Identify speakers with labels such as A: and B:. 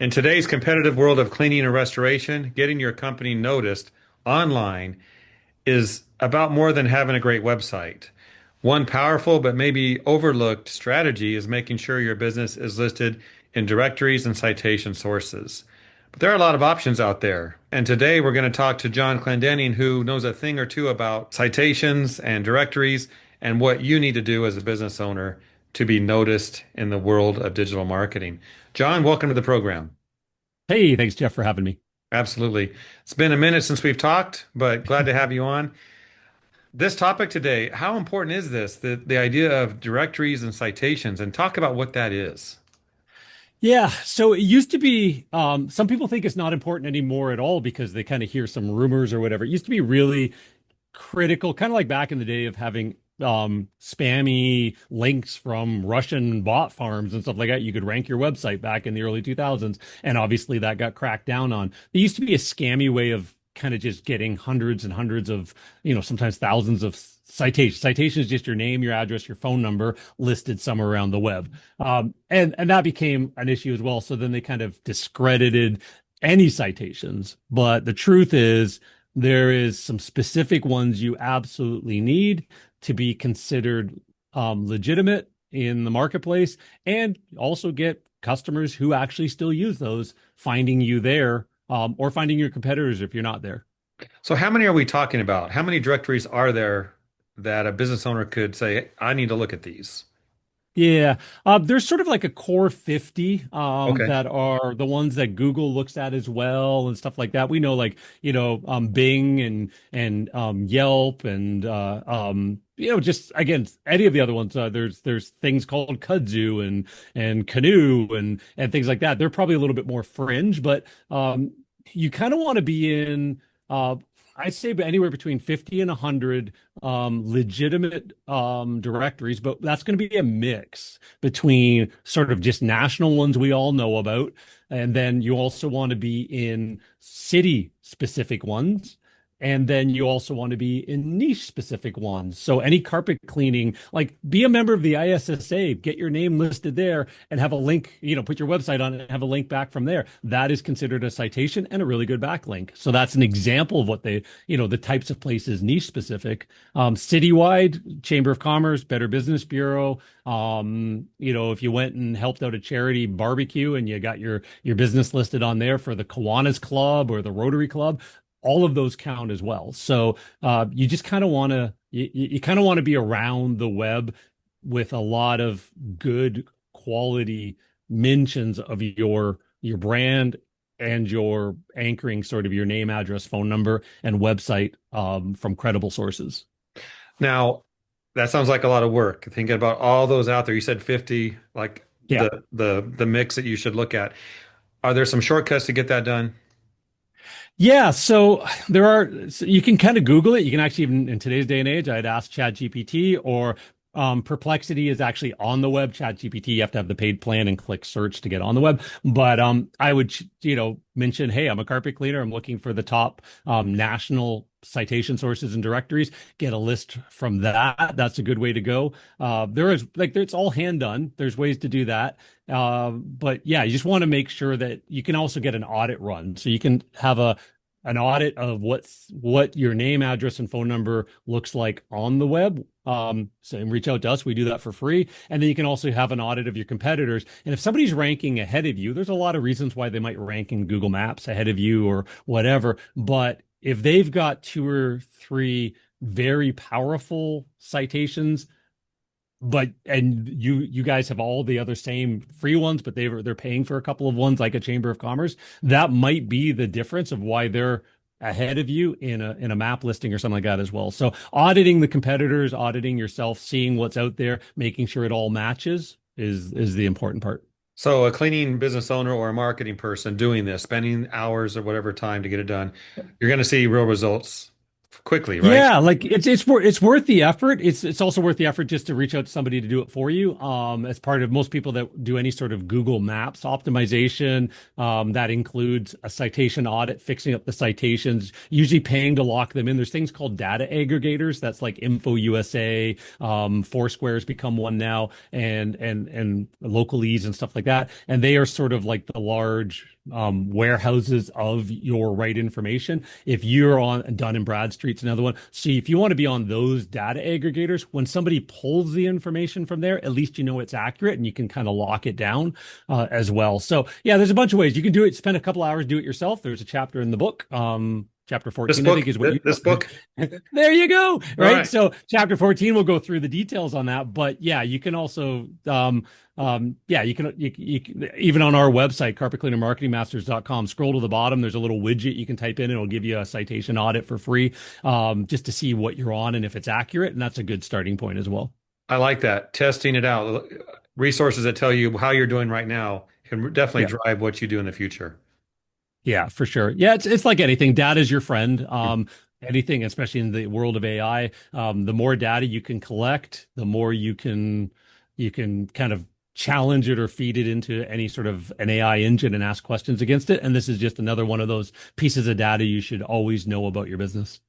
A: In today's competitive world of cleaning and restoration, getting your company noticed online is about more than having a great website. One powerful but maybe overlooked strategy is making sure your business is listed in directories and citation sources. But there are a lot of options out there. And today we're going to talk to John Clendenning, who knows a thing or two about citations and directories and what you need to do as a business owner to be noticed in the world of digital marketing. John, welcome to the program.
B: Hey, thanks, Jeff, for having me.
A: Absolutely. It's been a minute since we've talked, but glad to have you on. This topic today, how important is this? The idea of directories and citations, and talk about what that is.
B: Yeah, so it used to be, some people think it's not important anymore at all because they kind of hear some rumors or whatever. It used to be really critical, kind of like back in the day of having spammy links from Russian bot farms and stuff like that. You could rank your website back in the early 2000s, and obviously that got cracked down on. There used to be a scammy way of kind of just getting hundreds and hundreds of, sometimes thousands of citations. Citation is just your name, your address, your phone number listed somewhere around the web. And that became an issue as well. So then they kind of discredited any citations. But the truth is, there is some specific ones you absolutely need to be considered legitimate in the marketplace and also get customers who actually still use those finding you there or finding your competitors if you're not there.
A: So, how many are we talking about? How many directories are there that a business owner could say, I need to look at these?
B: Yeah, there's sort of like a core 50
A: Okay.
B: that are the ones that Google looks at as well and stuff like that. We know like, Bing and Yelp and just again any of the other ones. There's things called Kudzu and Canoe and things like that. They're probably a little bit more fringe, but you kind of want to be in I'd say anywhere between 50 and 100 legitimate directories, but that's going to be a mix between sort of just national ones we all know about, and then you also want to be in city specific ones. And then you also want to be in niche specific ones. So any carpet cleaning, like be a member of the ISSA, get your name listed there and have a link, put your website on it and have a link back from there. That is considered a citation and a really good backlink. So that's an example of what the types of places niche specific. Citywide, Chamber of Commerce, Better Business Bureau. If you went and helped out a charity barbecue and you got your business listed on there for the Kiwanis Club or the Rotary Club, all of those count as well. So you just kind of want to you kind of want to be around the web with a lot of good quality mentions of your brand and your anchoring sort of your name, address, phone number, and website from credible sources.
A: Now, that sounds like a lot of work. Thinking about all those out there, you said 50, like
B: Yeah.
A: the mix that you should look at. Are there some shortcuts to get that done?
B: Yeah, so you can kind of Google it. You can actually even in today's day and age, I'd ask ChatGPT or Perplexity is actually on the web. ChatGPT, you have to have the paid plan and click search to get on the web. But I would, mention, hey, I'm a carpet cleaner. I'm looking for the top national citation sources and directories. Get a list from that. That's a good way to go. There is it's all hand done. There's ways to do that. But yeah, you just want to make sure that you can also get an audit run. So you can have an audit of what your name, address, and phone number looks like on the web. So reach out to us. We do that for free. And then you can also have an audit of your competitors. And if somebody's ranking ahead of you, there's a lot of reasons why they might rank in Google Maps ahead of you or whatever. But if they've got two or three very powerful citations, and you guys have all the other same free ones, but they're paying for a couple of ones like a Chamber of Commerce. That might be the difference of why they're ahead of you in a map listing or something like that as well. So auditing the competitors, auditing yourself, seeing what's out there, making sure it all matches is the important part.
A: So, a cleaning business owner or a marketing person doing this, spending hours or whatever time to get it done, you're going to see real results quickly, right?
B: Yeah, like it's worth the effort. It's also worth the effort just to reach out to somebody to do it for you. As part of most people that do any sort of Google Maps optimization, that includes a citation audit, fixing up the citations, usually paying to lock them in. There's things called data aggregators. That's like Info USA, Foursquare's become one now, and Localese and stuff like that. And they are sort of like the large warehouses of your right information. If you're on Dun and Bradstreet's another one. See, if you want to be on those data aggregators, when somebody pulls the information from there, at least you know it's accurate and you can kind of lock it down as well. So yeah, there's a bunch of ways you can do it. Spend a couple hours, do it yourself. There's a chapter in the book. Chapter
A: This
B: 14, I think,
A: book,
B: is what you
A: this book.
B: there you go.
A: All
B: Right.
A: right.
B: So chapter 14 will go through the details on that. But yeah, you can also yeah, even on our website, carpetcleanermarketingmasters.com, scroll to the bottom. There's a little widget you can type in. It'll give you a citation audit for free, just to see what you're on and if it's accurate. And that's a good starting point as well.
A: I like that. Testing it out. Resources that tell you how you're doing right now can definitely
B: Yeah.
A: drive what you do in the future.
B: Yeah, for sure. Yeah, it's like anything. Data is your friend. Anything, especially in the world of AI, the more data you can collect, the more you can kind of challenge it or feed it into any sort of an AI engine and ask questions against it. And this is just another one of those pieces of data you should always know about your business.